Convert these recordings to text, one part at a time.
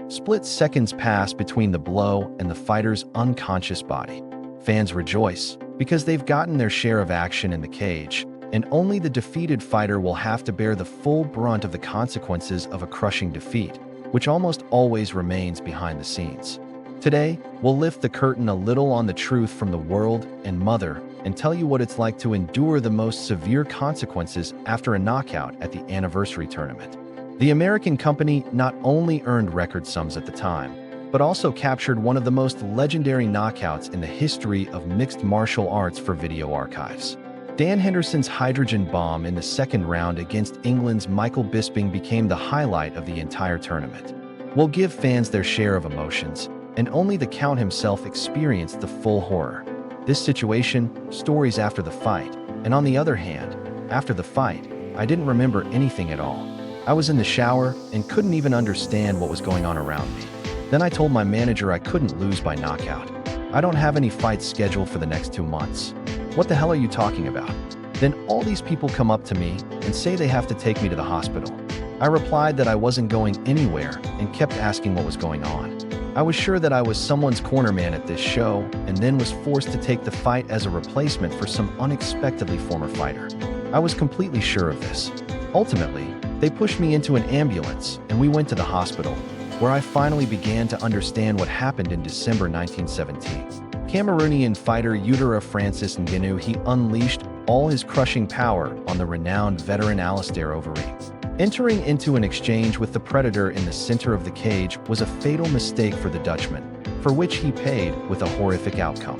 Split seconds pass between the blow and the fighter's unconscious body. Fans rejoice because they've gotten their share of action in the cage, and only the defeated fighter will have to bear the full brunt of the consequences of a crushing defeat, which almost always remains behind the scenes. Today, we'll lift the curtain a little on the truth from the world and mother and tell you what it's like to endure the most severe consequences after a knockout at the anniversary tournament. The American company not only earned record sums at the time, but also captured one of the most legendary knockouts in the history of mixed martial arts for video archives. Dan Henderson's hydrogen bomb in the second round against England's Michael Bisping became the highlight of the entire tournament. We'll give fans their share of emotions, and only the Count himself experienced the full horror. This situation, stories after the fight, and on the other hand, after the fight, I didn't remember anything at all. I was in the shower and couldn't even understand what was going on around me. Then I told my manager I couldn't lose by knockout. I don't have any fights scheduled for the next 2 months. What the hell are you talking about? Then all these people come up to me and say they have to take me to the hospital. I replied that I wasn't going anywhere and kept asking what was going on. I was sure that I was someone's cornerman at this show and then was forced to take the fight as a replacement for some unexpectedly former fighter. I was completely sure of this. Ultimately, they pushed me into an ambulance and we went to the hospital, where I finally began to understand what happened in December 1917. Cameroonian fighter Eudora Francis Ngannou, he unleashed all his crushing power on the renowned veteran Alistair Overeem. Entering into an exchange with the Predator in the center of the cage was a fatal mistake for the Dutchman, for which he paid with a horrific outcome.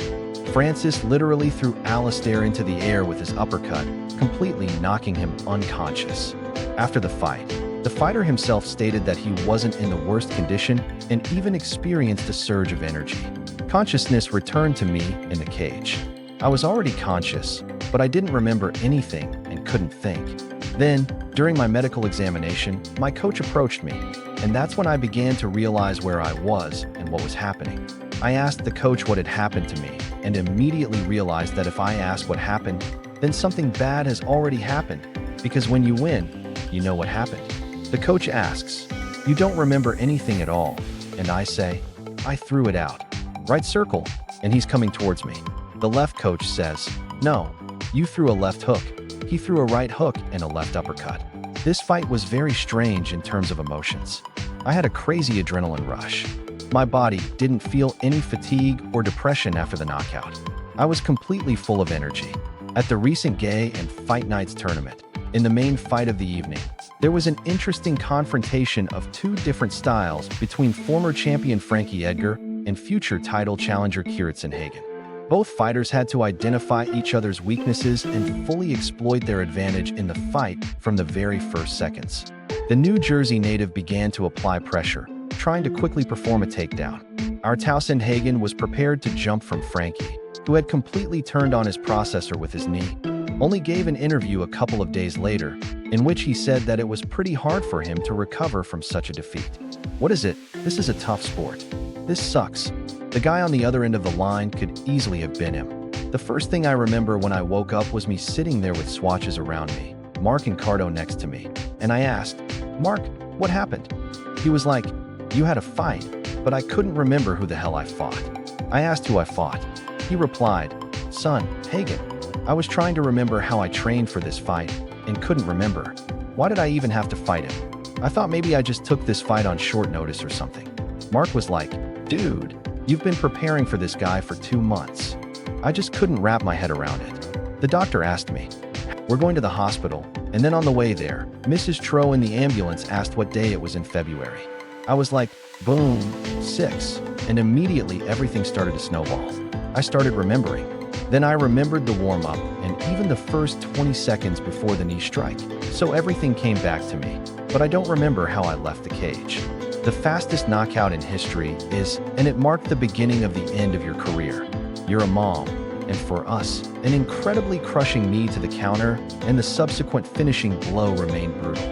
Francis literally threw Alistair into the air with his uppercut, completely knocking him unconscious. After the fight, the fighter himself stated that he wasn't in the worst condition and even experienced a surge of energy. Consciousness returned to me in the cage. I was already conscious, but I didn't remember anything and couldn't think. Then, during my medical examination, my coach approached me, and that's when I began to realize where I was and what was happening. I asked the coach what had happened to me, and immediately realized that if I asked what happened, then something bad has already happened, because when you win, you know what happened. The coach asks, "You don't remember anything at all?" And I say, "I threw it out." "Right circle," and he's coming towards me. The left coach says, "No, you threw a left hook." He threw a right hook and a left uppercut. This fight was very strange in terms of emotions. I had a crazy adrenaline rush. My body didn't feel any fatigue or depression after the knockout. I was completely full of energy. At the recent Gay and Fight Nights tournament, in the main fight of the evening, there was an interesting confrontation of two different styles between former champion Frankie Edgar and future title challenger Kieran Hagen. Both fighters had to identify each other's weaknesses and fully exploit their advantage in the fight from the very first seconds. The New Jersey native began to apply pressure, trying to quickly perform a takedown. Our Towson Hagen was prepared to jump from Frankie, who had completely turned on his processor with his knee. Only gave an interview a couple of days later, in which he said that it was pretty hard for him to recover from such a defeat. "What is it? This is a tough sport. This sucks." The guy on the other end of the line could easily have been him. The first thing I remember when I woke up was me sitting there with swatches around me, Mark and Cardo next to me, and I asked, "Mark, what happened?" He was like, "You had a fight," but I couldn't remember who the hell I fought. I asked who I fought. He replied, "Son, Hagen." I was trying to remember how I trained for this fight and couldn't remember. Why did I even have to fight him? I thought maybe I just took this fight on short notice or something. Mark was like, "Dude, you've been preparing for this guy for 2 months." I just couldn't wrap my head around it. The doctor asked me, "We're going to the hospital," and then on the way there, Mrs. Tro in the ambulance asked what day it was in February. I was like, boom, 6, and immediately everything started to snowball. I started remembering. Then I remembered the warm-up and even the first 20 seconds before the knee strike. So everything came back to me, but I don't remember how I left the cage. The fastest knockout in history is, and it marked the beginning of the end of your career. You're a mom, and for us, an incredibly crushing knee to the counter and the subsequent finishing blow remained brutal.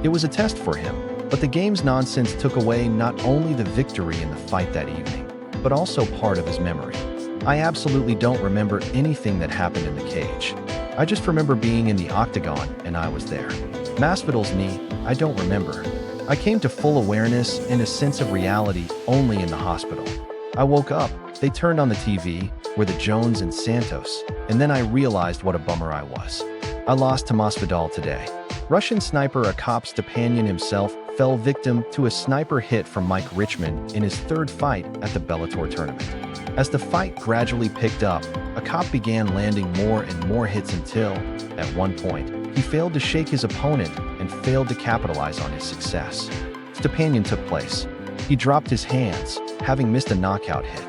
It was a test for him, but the game's nonsense took away not only the victory in the fight that evening, but also part of his memory. I absolutely don't remember anything that happened in the cage. I just remember being in the octagon and I was there. Masvidal's knee, I don't remember. I came to full awareness and a sense of reality only in the hospital. I woke up, they turned on the TV, were the Jones and Santos, and then I realized what a bummer I was. I lost to Masvidal today. Russian sniper Akop Stepanyan himself fell victim to a sniper hit from Mike Richmond in his third fight at the Bellator tournament. As the fight gradually picked up, Akop began landing more and more hits until, at one point, he failed to shake his opponent and failed to capitalize on his success. Stepanyan took place. He dropped his hands, having missed a knockout hit.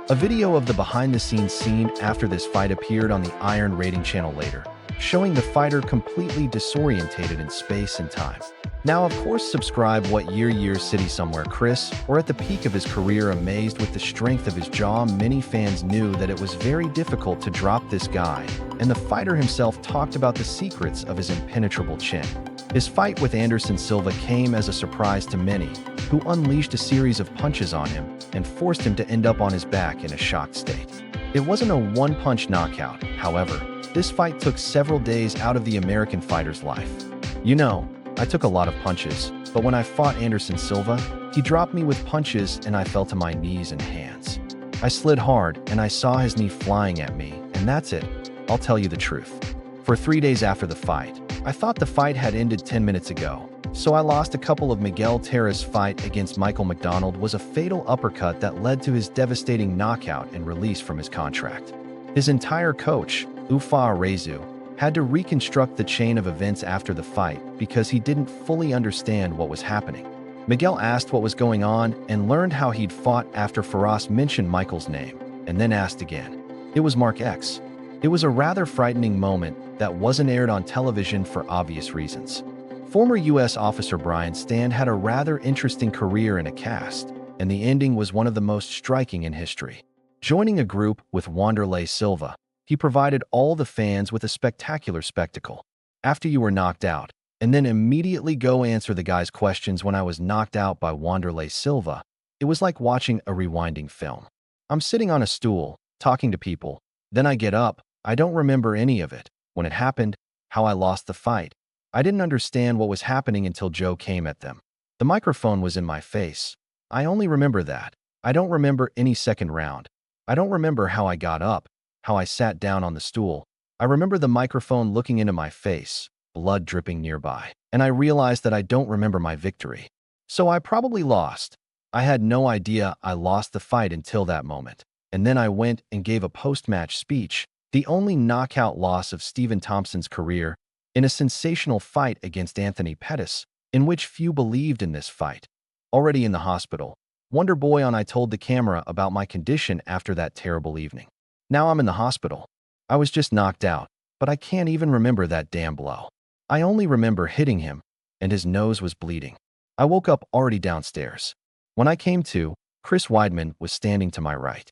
A video of the behind-the-scenes scene after this fight appeared on the Iron Rating channel later, showing the fighter completely disorientated in space and time. Now, of course, subscribe What Year City Somewhere Chris, or at the peak of his career amazed with the strength of his jaw. Many fans knew that it was very difficult to drop this guy, and the fighter himself talked about the secrets of his impenetrable chin. His fight with Anderson Silva came as a surprise to many, who unleashed a series of punches on him and forced him to end up on his back in a shocked state. It wasn't a one-punch knockout, however. This fight took several days out of the American fighter's life. You know, I took a lot of punches, but when I fought Anderson Silva, he dropped me with punches and I fell to my knees and hands. I slid hard and I saw his knee flying at me, and that's it. I'll tell you the truth. For 3 days after the fight, I thought the fight had ended 10 minutes ago, so I lost a couple of Miguel Terra's fight against Michael McDonald was a fatal uppercut that led to his devastating knockout and release from his contract. His entire coach, Ufa Arezu, had to reconstruct the chain of events after the fight because he didn't fully understand what was happening. Miguel asked what was going on and learned how he'd fought after Faraz mentioned Michael's name, and then asked again. It was Mark X. It was a rather frightening moment that wasn't aired on television for obvious reasons. Former U.S. officer Brian Stand had a rather interesting career in a cast, and the ending was one of the most striking in history. Joining a group with Wanderlei Silva, he provided all the fans with a spectacular spectacle. After you were knocked out, and then immediately go answer the guy's questions. When I was knocked out by Wanderlei Silva, it was like watching a rewinding film. I'm sitting on a stool, talking to people, then I get up. I don't remember any of it. When it happened, how I lost the fight. I didn't understand what was happening until Joe came at them. The microphone was in my face. I only remember that. I don't remember any second round. I don't remember how I got up, how I sat down on the stool. I remember the microphone looking into my face, blood dripping nearby, and I realized that I don't remember my victory. So I probably lost. I had no idea I lost the fight until that moment. And then I went and gave a post-match speech, the only knockout loss of Stephen Thompson's career, in a sensational fight against Anthony Pettis, in which few believed in this fight. Already in the hospital, Wonder Boy I told the camera about my condition after that terrible evening. Now I'm in the hospital. I was just knocked out, but I can't even remember that damn blow. I only remember hitting him, and his nose was bleeding. I woke up already downstairs. When I came to, Chris Weidman was standing to my right.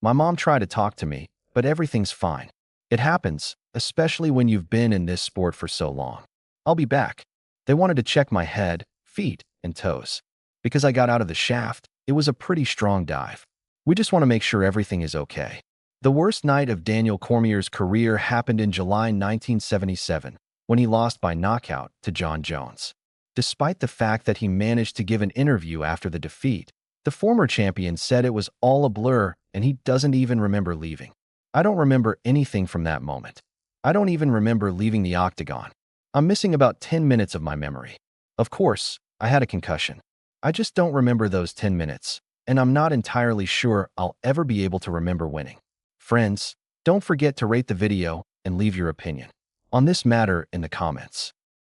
My mom tried to talk to me, but everything's fine. It happens, especially when you've been in this sport for so long. I'll be back. They wanted to check my head, feet, and toes. Because I got out of the shaft, it was a pretty strong dive. We just want to make sure everything is okay. The worst night of Daniel Cormier's career happened in July 1977, when he lost by knockout to John Jones. Despite the fact that he managed to give an interview after the defeat, the former champion said it was all a blur and he doesn't even remember leaving. I don't remember anything from that moment. I don't even remember leaving the octagon. I'm missing about 10 minutes of my memory. Of course, I had a concussion. I just don't remember those 10 minutes, and I'm not entirely sure I'll ever be able to remember winning. Friends, don't forget to rate the video and leave your opinion on this matter in the comments.